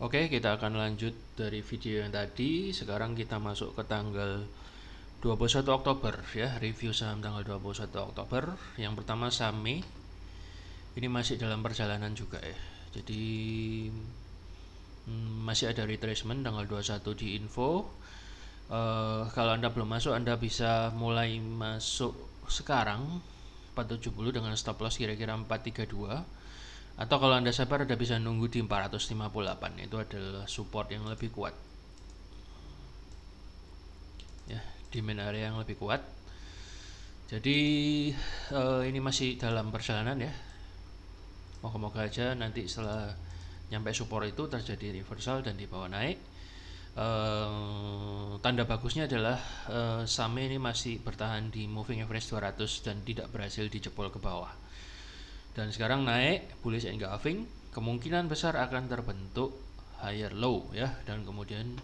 Oke, kita akan lanjut dari video yang tadi. Sekarang kita masuk ke tanggal 21 Oktober ya, review saham tanggal 21 Oktober. Yang pertama SAME. Ini masih dalam perjalanan juga ya. Jadi masih ada retracement tanggal 21 di info. Kalau Anda belum masuk, Anda bisa mulai masuk sekarang 470 dengan stop loss kira-kira 432. Atau kalau Anda sabar, Anda bisa nunggu di 458. Itu adalah support yang lebih kuat. Ya, demand area yang lebih kuat. Jadi ini masih dalam perjalanan ya. Moga-moga aja nanti setelah nyampe support itu terjadi reversal dan di bawah naik. Tanda bagusnya adalah SAME ini masih bertahan di moving average 200 dan tidak berhasil dijebol ke bawah. Dan sekarang naik bullish engulfing, kemungkinan besar akan terbentuk higher low ya, dan kemudian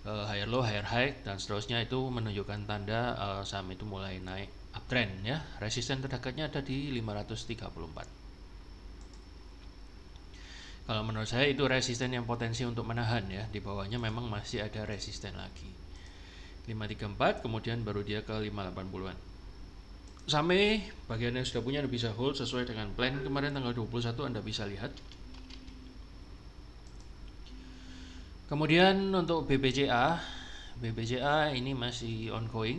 higher low, higher high dan seterusnya. Itu menunjukkan tanda saham itu mulai naik uptrend ya. Resisten terdekatnya ada di 534. Kalau menurut saya itu resisten yang potensi untuk menahan ya. Di bawahnya memang masih ada resisten lagi. 534 kemudian baru dia ke 580-an. Sampai bagian yang sudah punya Anda bisa hold sesuai dengan plan kemarin tanggal 21 Anda bisa lihat. Kemudian untuk BBCA ini masih ongoing.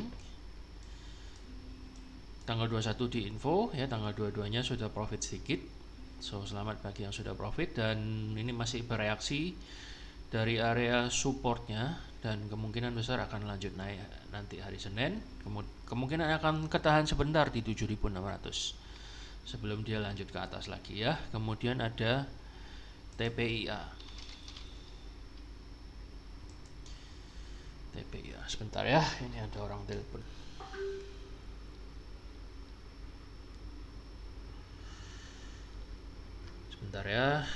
Tanggal 21 di info ya, tanggal 22-nya sudah profit sedikit. So selamat bagi yang sudah profit, dan ini masih bereaksi dari area supportnya dan kemungkinan besar akan lanjut naik nanti hari Senin. Kemungkinan akan ketahan sebentar di 7.600 sebelum dia lanjut ke atas lagi ya. Kemudian ada TPIA. Sebentar ya, ini ada orang telepon. Sebentar ya.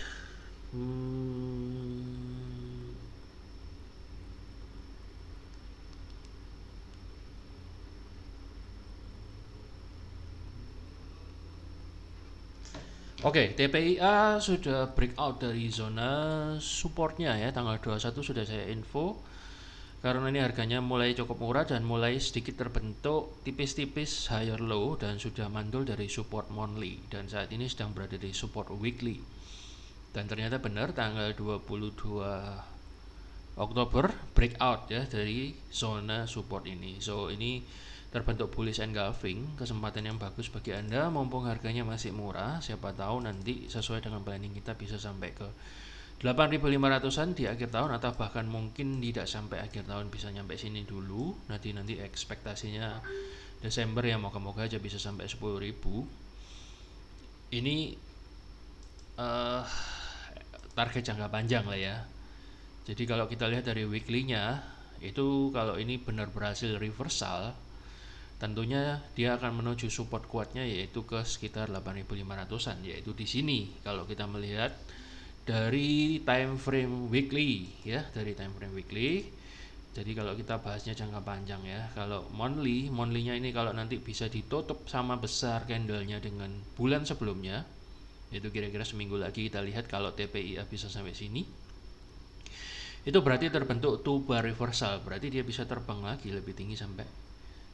Oke, TPIA sudah breakout dari zona supportnya ya, tanggal 21 sudah saya info. Karena ini harganya mulai cukup murah dan mulai sedikit terbentuk tipis-tipis higher low dan sudah mandul dari support monthly, dan saat ini sedang berada di support weekly. Dan ternyata benar tanggal 22 Oktober breakout ya dari zona support ini. So ini terbentuk bullish engulfing, kesempatan yang bagus bagi Anda mumpung harganya masih murah. Siapa tahu nanti sesuai dengan planning kita bisa sampai ke 8.500-an di akhir tahun, atau bahkan mungkin tidak sampai akhir tahun, bisa nyampe sini dulu. Nanti ekspektasinya Desember ya, moga-moga aja bisa sampai 10.000. Ini target jangka panjang lah ya. Jadi kalau kita lihat dari weekly-nya, itu kalau ini benar berhasil reversal, tentunya dia akan menuju support kuatnya yaitu ke sekitar 8.500-an, yaitu di sini kalau kita melihat dari time frame weekly ya, dari time frame weekly. Jadi kalau kita bahasnya jangka panjang ya, kalau monthly-nya ini kalau nanti bisa ditutup sama besar candlenya dengan bulan sebelumnya, itu kira-kira seminggu lagi kita lihat kalau TPIA bisa sampai sini, itu berarti terbentuk two bar reversal, berarti dia bisa terbang lagi lebih tinggi sampai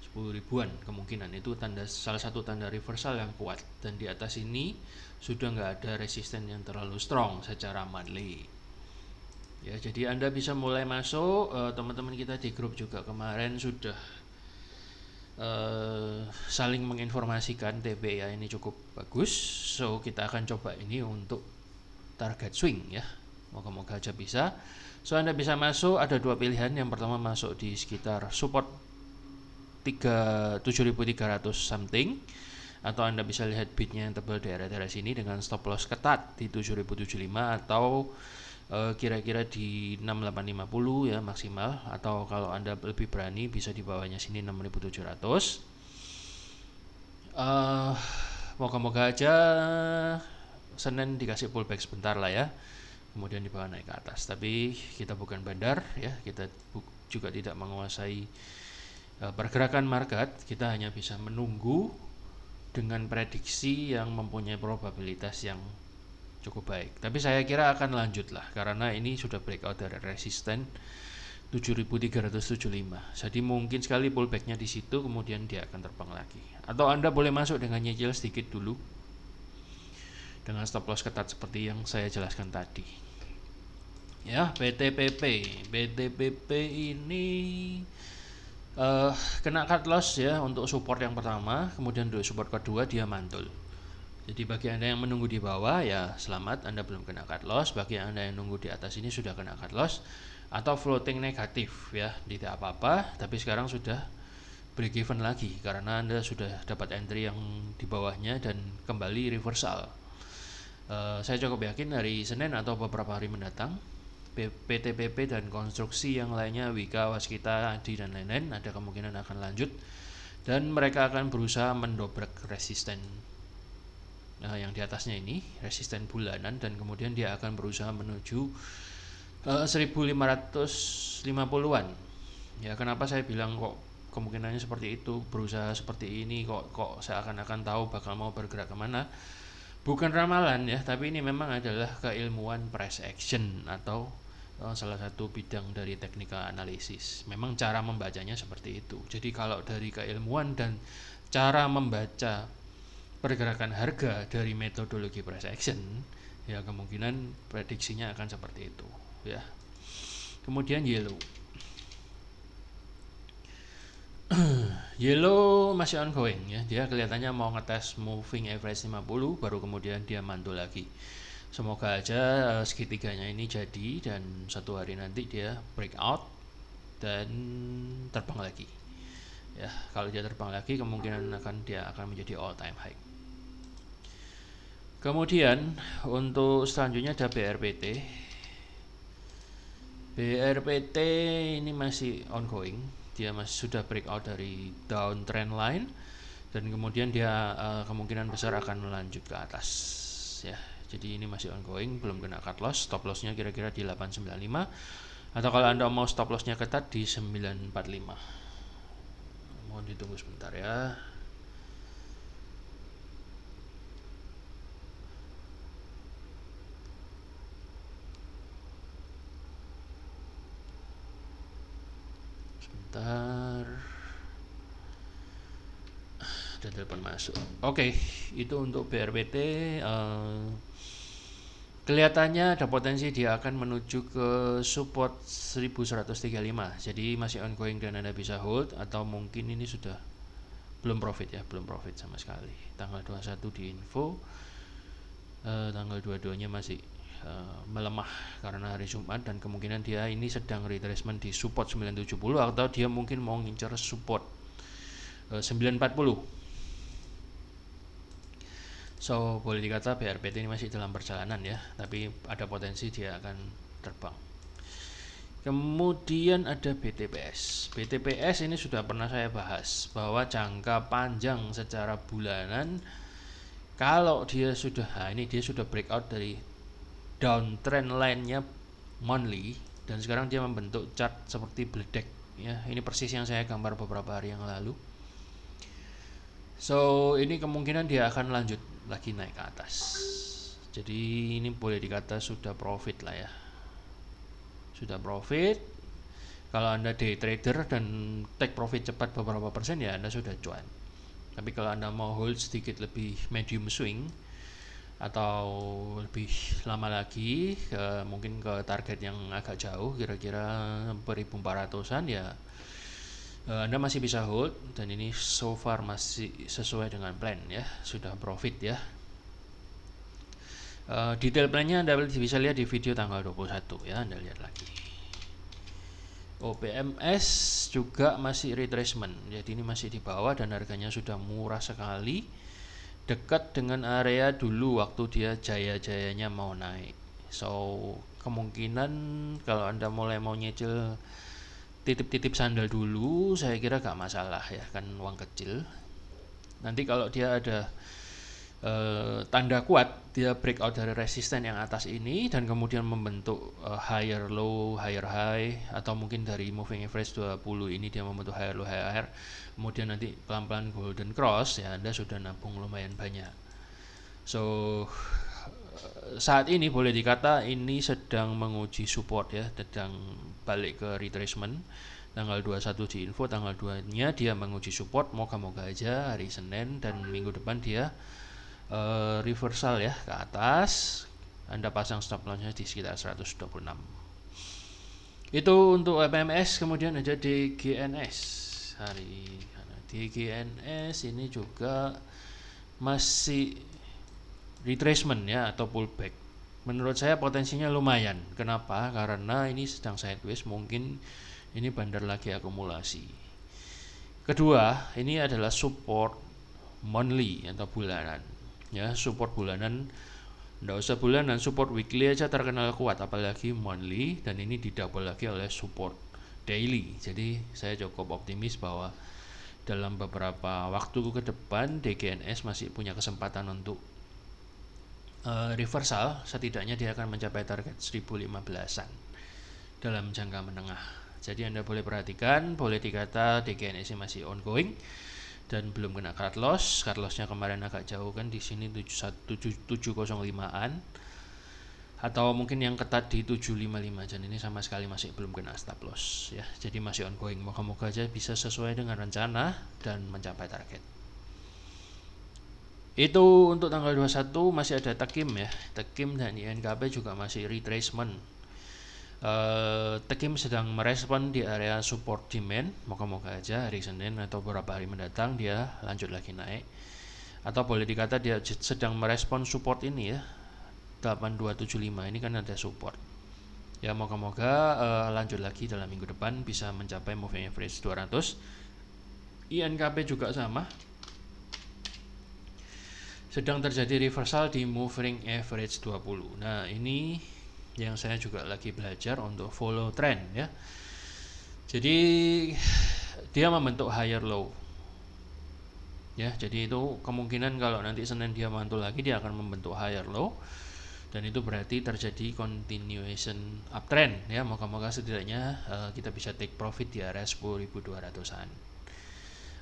10 ribuan kemungkinan. Itu salah satu tanda reversal yang kuat, dan di atas ini sudah nggak ada resisten yang terlalu strong secara monthly ya. Jadi Anda bisa mulai masuk. Teman-teman kita di grup juga kemarin sudah saling menginformasikan TPIA ini cukup bagus. So kita akan coba ini untuk target swing ya, moga-moga aja bisa. So Anda bisa masuk, ada dua pilihan. Yang pertama masuk di sekitar support 7.300 something, atau Anda bisa lihat bidnya yang tebal daerah-daerah sini dengan stop loss ketat di 7.075, atau kira-kira di 6.850 ya maksimal, atau kalau Anda lebih berani bisa di bawahnya sini 6.700. Moga-moga aja Senin dikasih pullback sebentar lah ya, kemudian dibawa naik ke atas. Tapi kita bukan bandar ya, kita juga tidak menguasai pergerakan market. Kita hanya bisa menunggu dengan prediksi yang mempunyai probabilitas yang cukup baik. Tapi saya kira akan lanjut lah karena ini sudah breakout dari resisten 7.375. Jadi mungkin sekali pullbacknya di situ, kemudian dia akan terbang lagi. Atau Anda boleh masuk dengan nyicil sedikit dulu dengan stop loss ketat seperti yang saya jelaskan tadi. Ya, BTPP ini kena cut loss ya untuk support yang pertama, kemudian untuk support kedua dia mantul. Jadi bagi Anda yang menunggu di bawah ya selamat, Anda belum kena cut loss. Bagi Anda yang nunggu di atas ini sudah kena cut loss atau floating negatif ya, tidak apa-apa, tapi sekarang sudah break even lagi karena Anda sudah dapat entry yang di bawahnya dan kembali reversal. Saya cukup yakin hari Senin atau beberapa hari mendatang PTPP dan konstruksi yang lainnya, Wika, Waskita, Adi dan lain-lain ada kemungkinan akan lanjut dan mereka akan berusaha mendobrak resisten yang di atasnya ini, resisten bulanan, dan kemudian dia akan berusaha menuju 1550-an. Ya, kenapa saya bilang kok kemungkinannya seperti itu, berusaha seperti ini, kok seakan-akan tahu bakal mau bergerak kemana. Bukan ramalan ya, tapi ini memang adalah keilmuan price action atau salah satu bidang dari teknikal analisis. Memang cara membacanya seperti itu. Jadi kalau dari keilmuan dan cara membaca pergerakan harga dari metodologi price action, ya kemungkinan prediksinya akan seperti itu ya. Kemudian Yellow masih ongoing ya, dia kelihatannya mau ngetes moving average 50 baru kemudian dia mantul lagi. Semoga aja segitiganya ini jadi dan satu hari nanti dia breakout dan terbang lagi ya. Kalau dia terbang lagi kemungkinan dia akan menjadi all time high. Kemudian untuk selanjutnya ada BRPT. BRPT ini masih ongoing, dia masih sudah breakout dari downtrend line dan kemudian dia kemungkinan besar akan melanjut ke atas ya. Jadi ini masih ongoing, belum kena cut loss. Stop lossnya kira-kira di 895 atau kalau Anda mau stop lossnya ketat di 945. Mohon ditunggu sebentar ya. Sebentar, ada telepon masuk. Oke, itu untuk BRPT. Kelihatannya ada potensi dia akan menuju ke support 1135. Jadi masih ongoing dan Anda bisa hold atau mungkin ini sudah belum profit ya, belum profit sama sekali. Tanggal 21 di info, tanggal 22-nya masih melemah karena hari Jumat dan kemungkinan dia ini sedang retracement di support 970 atau dia mungkin mau ngincar support 940. So boleh dikata BRPT ini masih dalam perjalanan ya, tapi ada potensi dia akan terbang. Kemudian ada BTPS. BTPS ini sudah pernah saya bahas bahwa jangka panjang secara bulanan kalau dia sudah ini dia sudah breakout dari downtrend line-nya monthly dan sekarang dia membentuk chart seperti beledek ya. Ini persis yang saya gambar beberapa hari yang lalu. So ini kemungkinan dia akan lanjut lagi naik ke atas. Jadi ini boleh dikata sudah profit lah ya. Sudah profit. Kalau Anda day trader dan take profit cepat beberapa persen ya Anda sudah cuan. Tapi kalau Anda mau hold sedikit lebih medium swing atau lebih lama lagi mungkin ke target yang agak jauh kira-kira 1400-an ya, Anda masih bisa hold dan ini so far masih sesuai dengan plan ya, sudah profit ya. Detail plannya Anda bisa lihat di video tanggal 21 ya, Anda lihat lagi. OPMS juga masih retracement, jadi ini masih di bawah dan harganya sudah murah sekali, dekat dengan area dulu waktu dia jaya-jayanya mau naik. So kemungkinan kalau Anda mulai mau nyicil titip-titip sandal dulu, saya kira gak masalah ya, kan uang kecil. Nanti kalau dia ada tanda kuat, dia breakout dari resisten yang atas ini dan kemudian membentuk higher low, higher high, atau mungkin dari moving average 20 ini dia membentuk higher low, higher high, kemudian nanti pelan-pelan golden cross ya, Anda sudah nabung lumayan banyak. So saat ini boleh dikata ini sedang menguji support ya, sedang balik ke retracement. Tanggal 21 di info, tanggal 2-nya dia menguji support, moga-moga aja hari Senin dan minggu depan dia reversal ya ke atas. Anda pasang stop lossnya di sekitar 126. Itu untuk FMS. Kemudian ada DGNS. Hari DGNS ini juga masih retracement ya atau pullback. Menurut saya potensinya lumayan. Kenapa? Karena ini sedang sideways, mungkin ini bandar lagi akumulasi. Kedua, ini adalah support monthly atau bulanan. Ya, support bulanan nggak usah bulanan, support weekly aja terkenal kuat, apalagi monthly, dan ini didouble lagi oleh support daily. Jadi saya cukup optimis bahwa dalam beberapa waktu ke depan DGNS masih punya kesempatan untuk reversal. Setidaknya dia akan mencapai target 1015-an dalam jangka menengah. Jadi Anda boleh perhatikan, boleh dikata DGNS masih ongoing dan belum kena cut loss. Cut lossnya kemarin agak jauh kan, di sini 705-an, atau mungkin yang ketat di 755, dan ini sama sekali masih belum kena stop loss ya. Jadi masih ongoing. Moga-moga aja bisa sesuai dengan rencana dan mencapai target. Itu untuk tanggal 21. Masih ada Tekim ya. Tekim dan INKP juga masih retracement. Tekim sedang merespon di area support demand. Moga-moga aja hari Senin atau beberapa hari mendatang dia lanjut lagi naik. Atau boleh dikata dia sedang merespon support ini ya, 8275 ini kan ada support. Ya, moga-moga lanjut lagi dalam minggu depan bisa mencapai moving average 200. INKP juga sama, sedang terjadi reversal di moving average 20. Nah, ini yang saya juga lagi belajar untuk follow trend ya. Jadi dia membentuk higher low ya, jadi itu kemungkinan kalau nanti Senin dia mantul lagi, dia akan membentuk higher low, dan itu berarti terjadi continuation uptrend ya. Moga-moga setidaknya kita bisa take profit di area 10.200-an,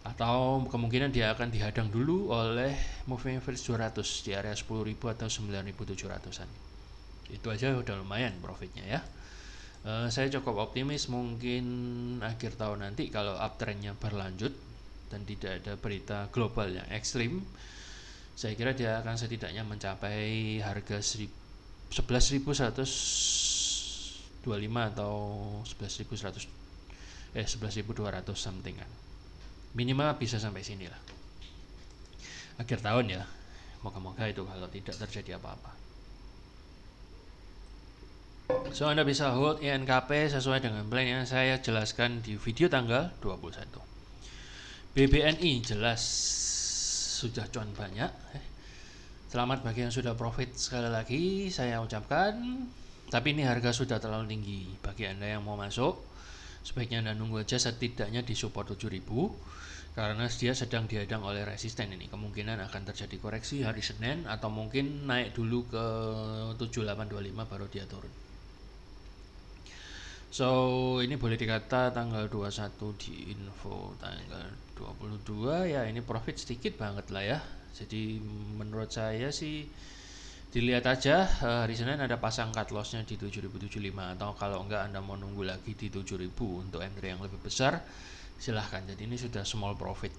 atau kemungkinan dia akan dihadang dulu oleh moving average 200 di area 10.000 atau 9.700-an. Itu aja udah lumayan profitnya ya. Saya cukup optimis mungkin akhir tahun nanti kalau uptrendnya berlanjut dan tidak ada berita global yang ekstrim, saya kira dia akan setidaknya mencapai harga 11.125 atau 11.100 11.200 something kan. Minimal bisa sampai sini lah akhir tahun ya. Moga-moga itu kalau tidak terjadi apa-apa. So Anda bisa hold INKP sesuai dengan plan yang saya jelaskan di video tanggal 21. BBNI jelas sudah cuan banyak. Selamat bagi yang sudah profit, sekali lagi saya ucapkan. Tapi ini harga sudah terlalu tinggi. Bagi Anda yang mau masuk, sebaiknya Anda nunggu aja setidaknya di support 7000, karena dia sedang dihadang oleh resisten ini. Kemungkinan akan terjadi koreksi hari Senin, atau mungkin naik dulu ke 7825 baru dia turun. So ini boleh dikata tanggal 21 di info, tanggal 22 ya ini profit sedikit banget lah ya. Jadi menurut saya sih dilihat aja hari Senin ada pasang cut lossnya di 7.075, atau kalau enggak Anda mau nunggu lagi di 7.000 untuk entry yang lebih besar, silahkan. Jadi ini sudah small profit.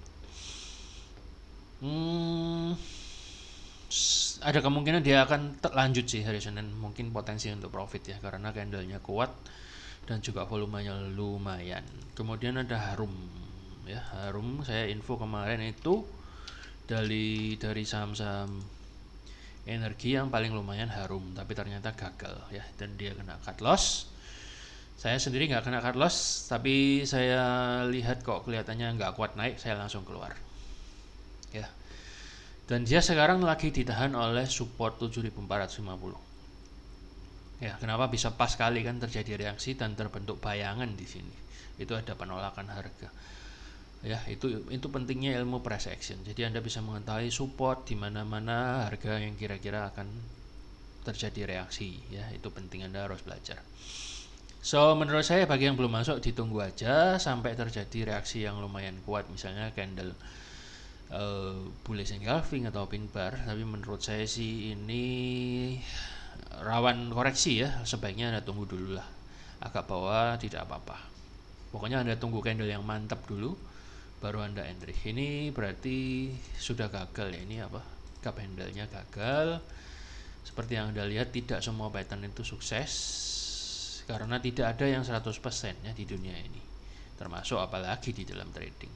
Ada kemungkinan dia akan lanjut sih hari Senin, mungkin potensi untuk profit ya, karena candlenya kuat dan juga volumenya lumayan. Kemudian ada Harum ya. Harum saya info kemarin itu dari saham-saham energi yang paling lumayan Harum, tapi ternyata gagal ya, dan dia kena cut loss. Saya sendiri nggak kena cut loss, tapi saya lihat kok kelihatannya nggak kuat naik, saya langsung keluar ya. Dan dia sekarang lagi ditahan oleh support 7.450 ya. Kenapa bisa pas kali kan terjadi reaksi dan terbentuk bayangan di sini, itu ada penolakan harga ya. Itu pentingnya ilmu price action. Jadi Anda bisa mengetahui support di mana-mana, harga yang kira-kira akan terjadi reaksi ya. Itu penting, Anda harus belajar. So menurut saya bagi yang belum masuk, ditunggu aja sampai terjadi reaksi yang lumayan kuat, misalnya candle bullish engulfing atau pin bar, tapi menurut saya sih ini rawan koreksi ya, sebaiknya Anda tunggu dulu lah, agak bawah tidak apa-apa, pokoknya Anda tunggu candle yang mantap dulu baru Anda entry. Ini berarti sudah gagal ya, ini apa, cup handle-nya gagal. Seperti yang Anda lihat, tidak semua pattern itu sukses karena tidak ada yang 100% ya di dunia ini, termasuk apalagi di dalam trading.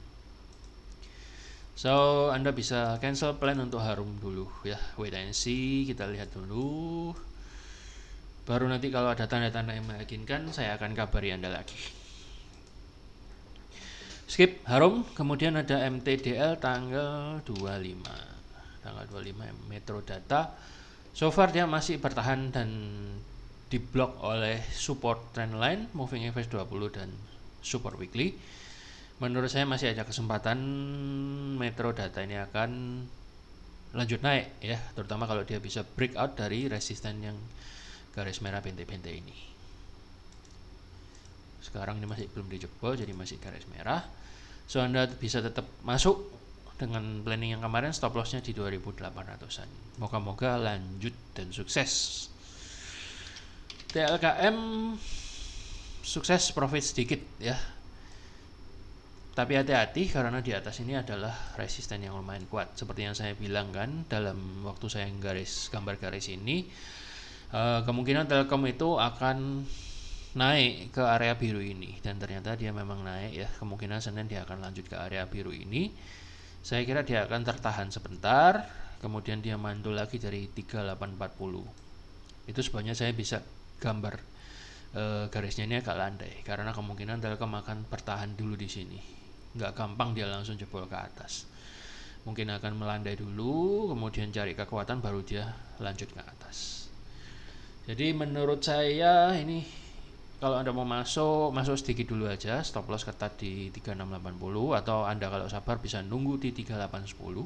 So Anda bisa cancel plan untuk harum dulu ya, wait and see, kita lihat dulu, baru nanti kalau ada tanda-tanda yang meyakinkan saya akan kabari Anda lagi. Skip harum. Kemudian ada MTDL tanggal 25 Metro Data. So far dia masih bertahan dan diblok oleh support trendline, moving average 20 dan support weekly. Menurut saya masih ada kesempatan Metro Data ini akan lanjut naik ya, terutama kalau dia bisa breakout dari resisten yang garis merah bente-bente ini. Sekarang ini masih belum dijebol, jadi masih garis merah. So Anda bisa tetap masuk dengan planning yang kemarin, stop lossnya di 2800-an. Moga-moga lanjut dan sukses. TLKM sukses, profit sedikit ya, tapi hati-hati karena di atas ini adalah resisten yang lumayan kuat. Seperti yang saya bilang kan dalam waktu saya gambar garis ini, kemungkinan Telkom itu akan naik ke area biru ini, dan ternyata dia memang naik ya. Kemungkinan Senin dia akan lanjut ke area biru ini. Saya kira dia akan tertahan sebentar, kemudian dia mantul lagi dari 3840. Itu sebabnya saya bisa gambar garisnya ini agak landai, karena kemungkinan Telkom akan bertahan dulu di sini. Nggak gampang dia langsung jebol ke atas. Mungkin akan melandai dulu, kemudian cari kekuatan baru dia lanjut ke atas. Jadi menurut saya ini, kalau Anda mau masuk sedikit dulu aja, stop loss ketat di 3680, atau Anda kalau sabar bisa nunggu di 3810.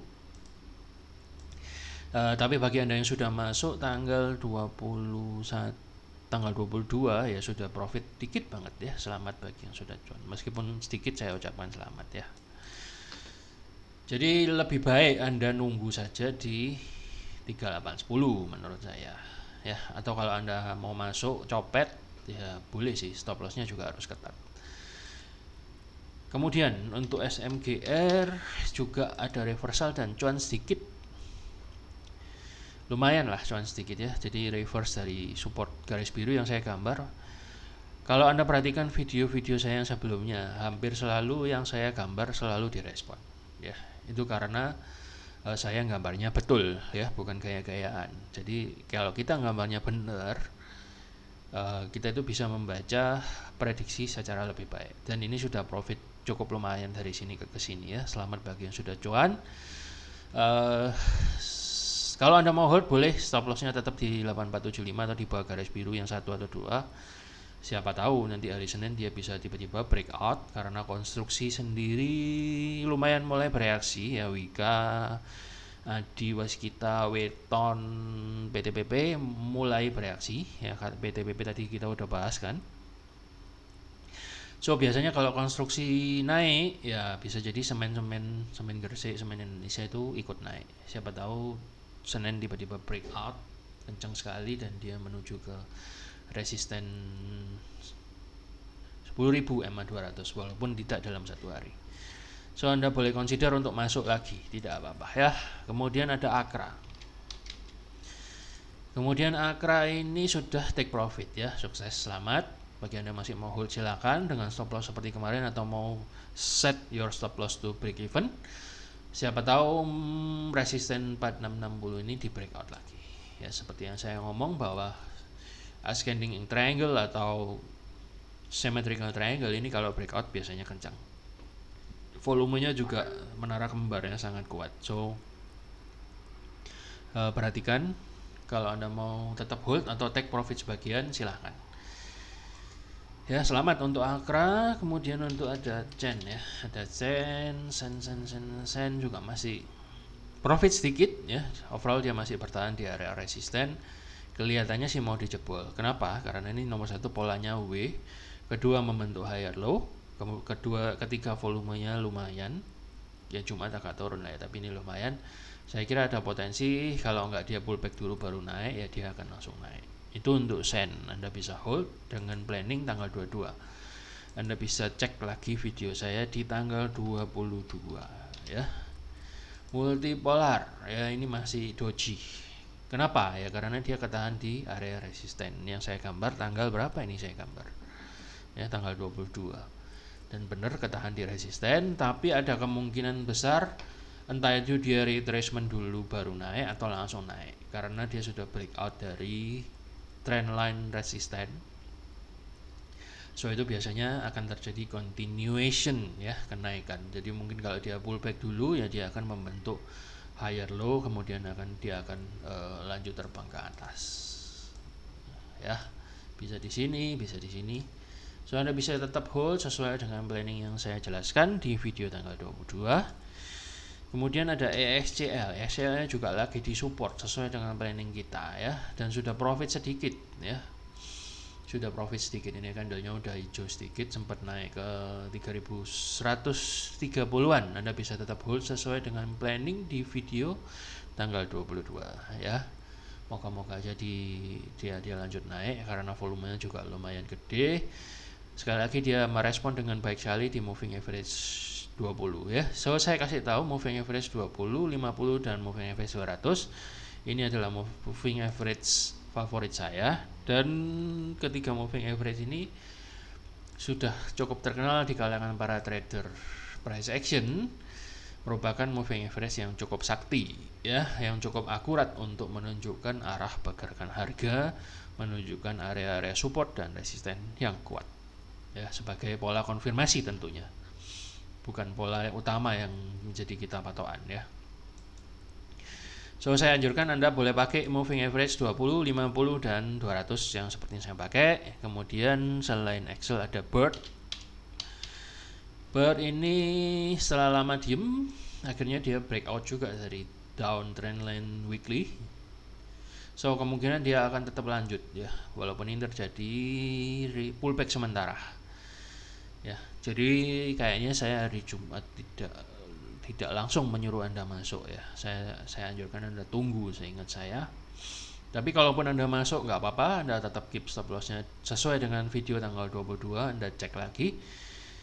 Tapi bagi Anda yang sudah masuk tanggal 22 ya sudah profit dikit banget ya, selamat bagi yang sudah cuan. Meskipun sedikit saya ucapkan selamat ya. Jadi lebih baik Anda nunggu saja di 3810 menurut saya ya, atau kalau Anda mau masuk copet ya boleh sih, stop lossnya juga harus ketat. Kemudian untuk SMGR juga ada reversal dan cuan sedikit, lumayan lah cuan sedikit ya. Jadi reverse dari support garis biru yang saya gambar. Kalau Anda perhatikan video-video saya yang sebelumnya, hampir selalu yang saya gambar selalu direspon ya. Itu karena saya gambarnya betul ya, bukan gaya-gayaan. Jadi kalau kita gambarnya benar, kita itu bisa membaca prediksi secara lebih baik. Dan ini sudah profit cukup lumayan dari sini ke sini ya. Selamat bagi yang sudah cuan. Kalau Anda mau hold boleh stop lossnya tetap di 8475 atau di bawah garis biru yang 1 atau 2. Siapa tahu nanti hari Senin dia bisa tiba-tiba breakout, karena konstruksi sendiri lumayan mulai bereaksi ya. Wika, Adi Waskita, Weton, PTPP mulai bereaksi ya. PTPP tadi kita udah bahas kan. So biasanya kalau konstruksi naik ya bisa jadi semen Gresik, semen Indonesia itu ikut naik. Siapa tahu Senin tiba-tiba breakout kencang sekali dan dia menuju ke resisten 10.000 EMA 200 walaupun tidak dalam satu hari. So Anda boleh consider untuk masuk lagi, tidak apa-apa ya. Kemudian ada Akra. Kemudian Akra ini sudah take profit ya, sukses, selamat. Bagi Anda masih mau hold silakan dengan stop loss seperti kemarin, atau mau set your stop loss to break even. Siapa tahu resisten 4660 ini di breakout lagi. Ya seperti yang saya ngomong bahwa ascending triangle atau symmetrical triangle ini kalau breakout biasanya kencang. Volumenya juga menara kembarnya sangat kuat. So perhatikan, kalau Anda mau tetap hold atau take profit sebagian silahkan. Ya selamat untuk Akra. Kemudian untuk ada Chen ya, ada Sen juga masih profit sedikit ya. Overall dia masih bertahan di area resisten. Kelihatannya sih mau dijebol. Kenapa? Karena ini nomor satu polanya W, kedua membentuk higher low, ketiga volumenya lumayan, ya Jumat agak turun lah ya, tapi ini lumayan. Saya kira ada potensi kalau nggak dia pullback dulu baru naik, ya dia akan langsung naik. Itu untuk sen, Anda bisa hold dengan planning tanggal 22. Anda bisa cek lagi video saya di tanggal 22 ya. Multipolar ya, ini masih doji. Kenapa? Ya karena dia ketahan di area resisten yang saya gambar tanggal berapa ini saya gambar. Ya tanggal 22. Dan benar ketahan di resisten, tapi ada kemungkinan besar entah itu dia retracement dulu baru naik atau langsung naik karena dia sudah breakout dari trendline resisten. So itu biasanya akan terjadi continuation ya, kenaikan. Jadi mungkin kalau dia pullback dulu ya dia akan membentuk higher low, kemudian dia akan lanjut terbang ke atas. Ya. Bisa di sini, bisa di sini. So Anda bisa tetap hold sesuai dengan planning yang saya jelaskan di video tanggal 22. Kemudian ada EXCL. EXCL juga lagi di support sesuai dengan planning kita ya, dan sudah profit sedikit ya. Sudah profit sedikit, ini candlenya udah hijau sedikit, sempat naik ke 3130-an. Anda bisa tetap hold sesuai dengan planning di video tanggal 22 ya. Moga-moga aja dia lanjut naik karena volumenya juga lumayan gede. Sekali lagi dia merespon dengan baik sekali di moving average 20 ya. So saya kasih tahu moving average 20, 50 dan moving average 200. Ini adalah moving average favorit saya, dan ketiga moving average ini sudah cukup terkenal di kalangan para trader price action, merupakan moving average yang cukup sakti ya, yang cukup akurat untuk menunjukkan arah pergerakan harga, menunjukkan area-area support dan resisten yang kuat ya, sebagai pola konfirmasi tentunya, bukan pola utama yang menjadi kita patokan ya. So saya anjurkan Anda boleh pakai moving average 20, 50 dan 200 yang seperti yang saya pakai. Kemudian selain Excel ada Bird. Bird ini setelah lama diem, akhirnya dia breakout juga dari downtrend line weekly. So kemungkinan dia akan tetap lanjut ya, walaupun ini terjadi pullback sementara. Ya, jadi kayaknya saya hari Jumat tidak langsung menyuruh Anda masuk ya. Saya anjurkan Anda tunggu seingat saya. Tapi kalaupun Anda masuk nggak apa-apa, Anda tetap keep stop lossnya sesuai dengan video tanggal 22. Anda cek lagi.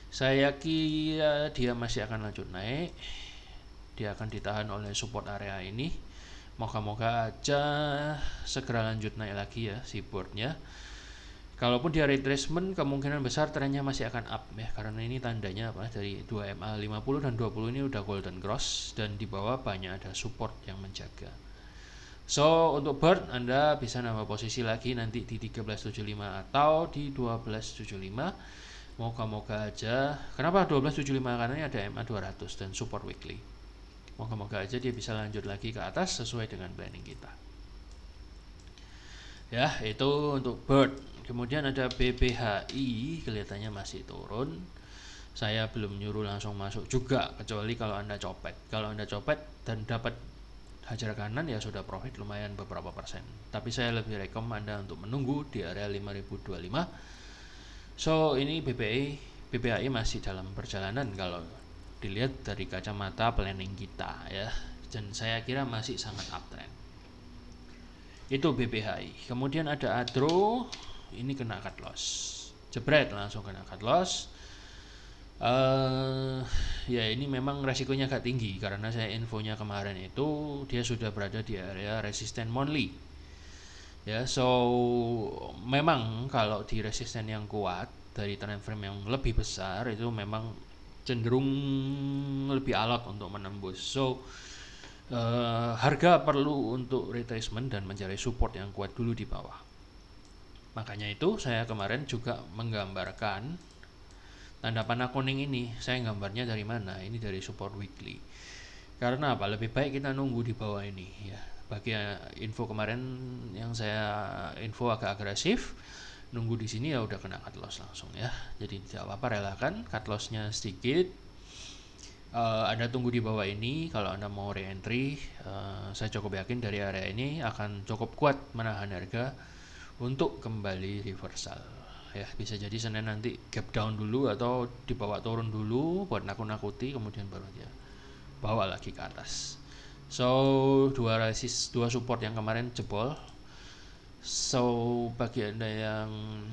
Saya kira dia masih akan lanjut naik. Dia akan ditahan oleh support area ini. Moga-moga aja segera lanjut naik lagi ya si boardnya. Kalaupun dia retracement, kemungkinan besar trennya masih akan up ya, karena ini tandanya apa, dari 2MA 50 dan 20 ini udah golden cross, dan di bawah banyak ada support yang menjaga. So untuk Bird Anda bisa nambah posisi lagi nanti di 1375 atau di 1275. Moga-moga aja. Kenapa 1275? Karena ini ada MA 200 dan support weekly. Moga-moga aja dia bisa lanjut lagi ke atas sesuai dengan planning kita. Ya, itu untuk Bird. Kemudian ada BBHI, kelihatannya masih turun. Saya belum nyuruh langsung masuk juga, kecuali kalau Anda copet. Kalau Anda copet dan dapat hajar kanan ya sudah profit lumayan beberapa persen. Tapi saya lebih rekom Anda untuk menunggu di area 5025. So ini BBHI masih dalam perjalanan kalau dilihat dari kacamata planning kita ya. Dan saya kira masih sangat uptrend. Itu BBHI. Kemudian ada Adro, ini kena cut loss, jebret langsung kena cut loss. Ya ini memang resikonya agak tinggi karena saya infonya kemarin itu dia sudah berada di area resisten monthly ya. So memang kalau di resisten yang kuat dari time frame yang lebih besar itu memang cenderung lebih alot untuk menembus. So harga perlu untuk retracement dan mencari support yang kuat dulu di bawah. Makanya itu saya kemarin juga menggambarkan tanda panah kuning ini. Saya gambarnya dari mana? Ini dari support weekly. Karena apa? Lebih baik kita nunggu di bawah ini ya. Bagi info kemarin yang saya info agak agresif, nunggu di sini ya udah kena cut loss langsung ya. Jadi tidak apa-apa, relakan cut lossnya sedikit. Anda tunggu di bawah ini. Kalau Anda mau re-entry, saya cukup yakin dari area ini akan cukup kuat menahan harga untuk kembali reversal ya. Bisa jadi Senin nanti gap down dulu atau dibawa turun dulu buat nakut-nakuti, kemudian baru aja bawa lagi ke atas. So dua support yang kemarin jebol. So bagi Anda yang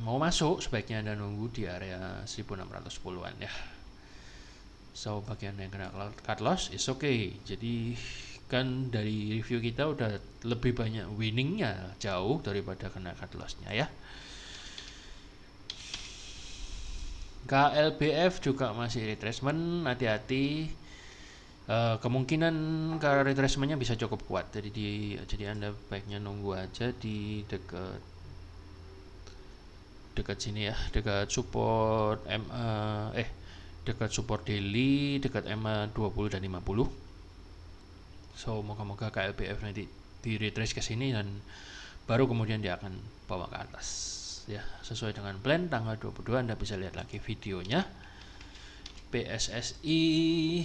mau masuk, sebaiknya Anda nunggu di area 1610-an ya. So bagi Anda yang kena cut loss, is okay. Jadi kan dari review kita udah lebih banyak winningnya jauh daripada kena cut lossnya ya. KLBF juga masih retracement, hati-hati. Kemungkinan ke retracementnya bisa cukup kuat, jadi Anda baiknya nunggu aja di dekat sini ya, dekat support dekat support daily, dekat MA 20 dan 50. So moga-moga KLBF nanti di retrace ke sini dan baru kemudian dia akan bawa ke atas ya, sesuai dengan plan. Tanggal 22 Anda bisa lihat lagi videonya. PSSI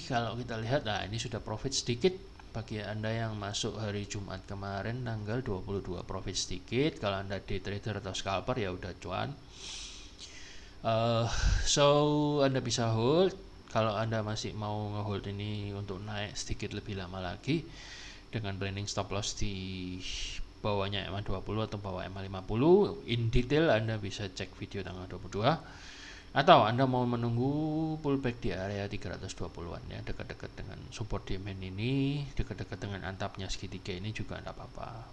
kalau kita lihat, nah ini sudah profit sedikit. Bagi Anda yang masuk hari Jumat kemarin tanggal 22 profit sedikit. Kalau Anda day trader atau scalper ya udah cuan. So Anda bisa hold. Kalau Anda masih mau ngehold ini untuk naik sedikit lebih lama lagi dengan planning stop loss di bawahnya MA20 atau bawah MA50, in detail Anda bisa cek video tanggal 22. Atau Anda mau menunggu pullback di area 320-an ya, dekat-dekat dengan support demand ini, dekat-dekat dengan antapnya segitiga ini juga tidak apa-apa.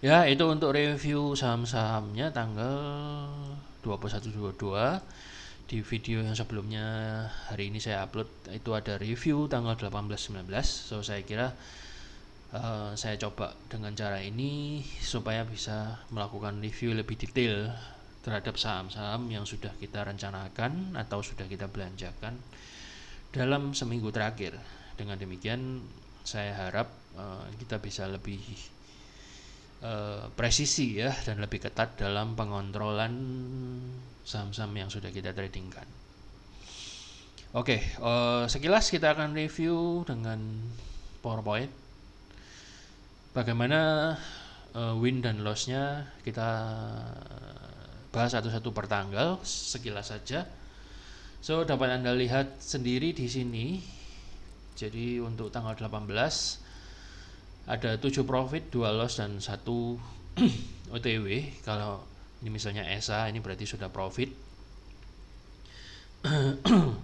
Ya, itu untuk review saham-sahamnya tanggal 21-22. Di video yang sebelumnya hari ini saya upload itu ada review tanggal 18-19. So saya kira saya coba dengan cara ini supaya bisa melakukan review lebih detail terhadap saham-saham yang sudah kita rencanakan atau sudah kita belanjakan dalam seminggu terakhir. Dengan demikian saya harap kita bisa lebih presisi ya dan lebih ketat dalam pengontrolan saham-saham yang sudah kita tradingkan. Oke, sekilas kita akan review dengan PowerPoint bagaimana win dan loss-nya. Kita bahas satu-satu per tanggal sekilas saja. So dapat Anda lihat sendiri di sini. Jadi untuk tanggal 18 ada 7 profit, 2 loss dan 1 OTW. Kalau ini misalnya ESA, ini berarti sudah profit.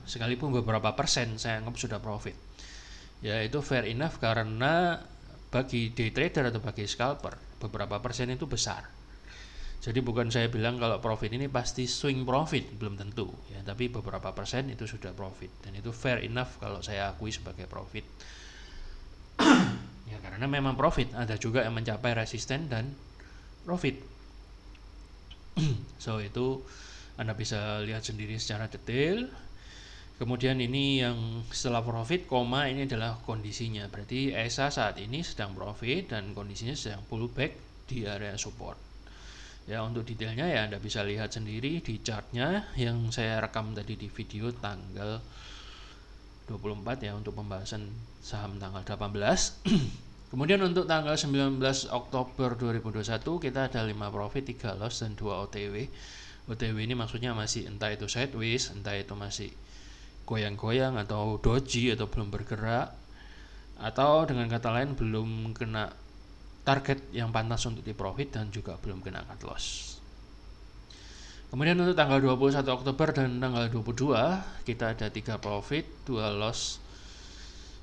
Sekalipun beberapa persen saya anggap sudah profit. Ya itu fair enough karena bagi day trader atau bagi scalper beberapa persen itu besar. Jadi bukan saya bilang kalau profit ini pasti swing profit, belum tentu ya, tapi beberapa persen itu sudah profit dan itu fair enough kalau saya akui sebagai profit. Ya karena memang profit, ada juga yang mencapai resisten dan profit. So itu Anda bisa lihat sendiri secara detail. Kemudian ini yang setelah profit, koma ini adalah kondisinya. Berarti ESA saat ini sedang profit dan kondisinya sedang pullback di area support. Ya untuk detailnya ya Anda bisa lihat sendiri di chartnya yang saya rekam tadi di video tanggal 24 ya untuk pembahasan saham tanggal 18. Kemudian untuk tanggal 19 Oktober 2021 kita ada 5 profit, 3 loss dan 2 OTW. OTW ini maksudnya masih entah itu sideways, entah itu masih goyang-goyang atau doji atau belum bergerak, atau dengan kata lain belum kena target yang pantas untuk di profit dan juga belum kena cut loss. Kemudian untuk tanggal 21 Oktober dan tanggal 22 kita ada 3 profit, 2 loss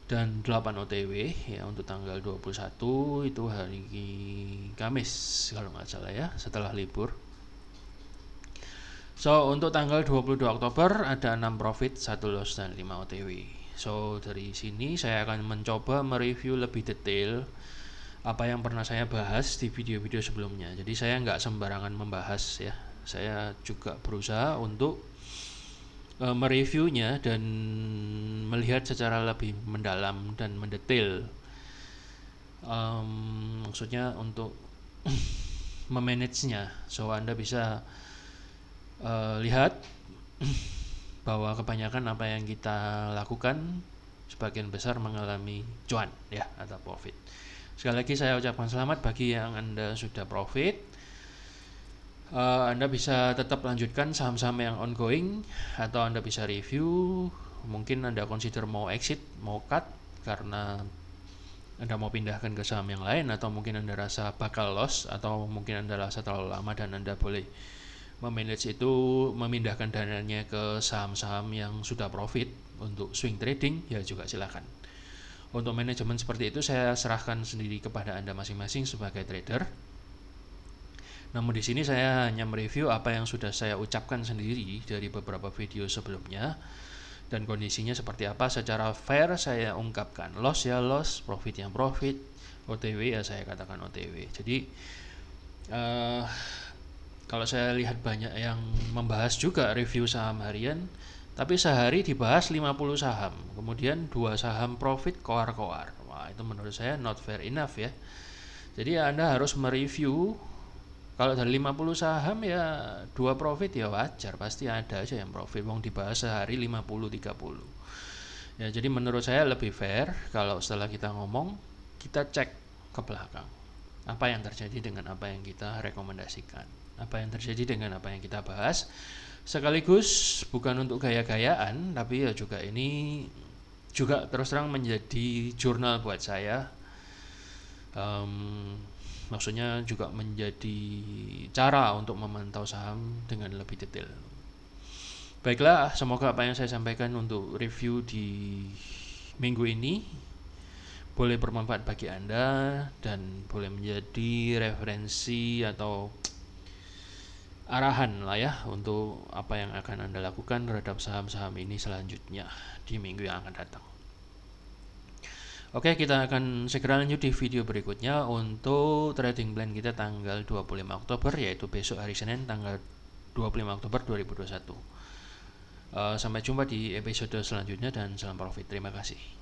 dan 8 OTW ya. Untuk tanggal 21 itu hari Kamis kalau nggak salah ya, setelah libur. So untuk tanggal 22 Oktober ada 6 profit, 1 loss dan 5 OTW. So dari sini saya akan mencoba mereview lebih detail apa yang pernah saya bahas di video-video sebelumnya. Jadi saya nggak sembarangan membahas ya. Saya juga berusaha untuk mereviewnya dan melihat secara lebih mendalam dan mendetail. Maksudnya untuk memanagenya. So Anda bisa lihat bahwa kebanyakan apa yang kita lakukan sebagian besar mengalami cuan ya atau profit. Sekali lagi saya ucapkan selamat bagi yang Anda sudah profit. Anda bisa tetap lanjutkan saham-saham yang ongoing atau Anda bisa review mungkin Anda consider mau exit, mau cut karena Anda mau pindahkan ke saham yang lain, atau mungkin Anda rasa bakal loss, atau mungkin Anda rasa terlalu lama dan Anda boleh memanage itu, memindahkan dananya ke saham-saham yang sudah profit untuk swing trading, ya juga silakan. Untuk manajemen seperti itu saya serahkan sendiri kepada Anda masing-masing sebagai trader. Namun di sini saya hanya mereview apa yang sudah saya ucapkan sendiri dari beberapa video sebelumnya, dan kondisinya seperti apa secara fair saya ungkapkan. Loss ya loss, profit yang profit, OTW ya saya katakan OTW. Jadi kalau saya lihat banyak yang membahas juga review saham harian, tapi sehari dibahas 50 saham, kemudian 2 saham profit koar-koar. Wah, itu menurut saya not fair enough ya. Jadi Anda harus mereview, kalau dari 50 saham ya 2 profit ya wajar, pasti ada aja yang profit, wong dibahas sehari 50-30. Ya, jadi menurut saya lebih fair kalau setelah kita ngomong, kita cek ke belakang. Apa yang terjadi dengan apa yang kita rekomendasikan, apa yang terjadi dengan apa yang kita bahas. Sekaligus bukan untuk gaya-gayaan, tapi ya juga ini juga terus terang menjadi jurnal buat saya. Maksudnya juga menjadi cara untuk memantau saham dengan lebih detail. Baiklah, semoga apa yang saya sampaikan untuk review di minggu ini boleh bermanfaat bagi Anda dan boleh menjadi referensi atau arahan lah ya untuk apa yang akan Anda lakukan terhadap saham-saham ini selanjutnya di minggu yang akan datang. Oke, kita akan segera lanjut di video berikutnya untuk trading plan kita tanggal 25 Oktober, yaitu besok hari Senin tanggal 25 Oktober 2021. Sampai jumpa di episode selanjutnya dan salam profit. Terima kasih.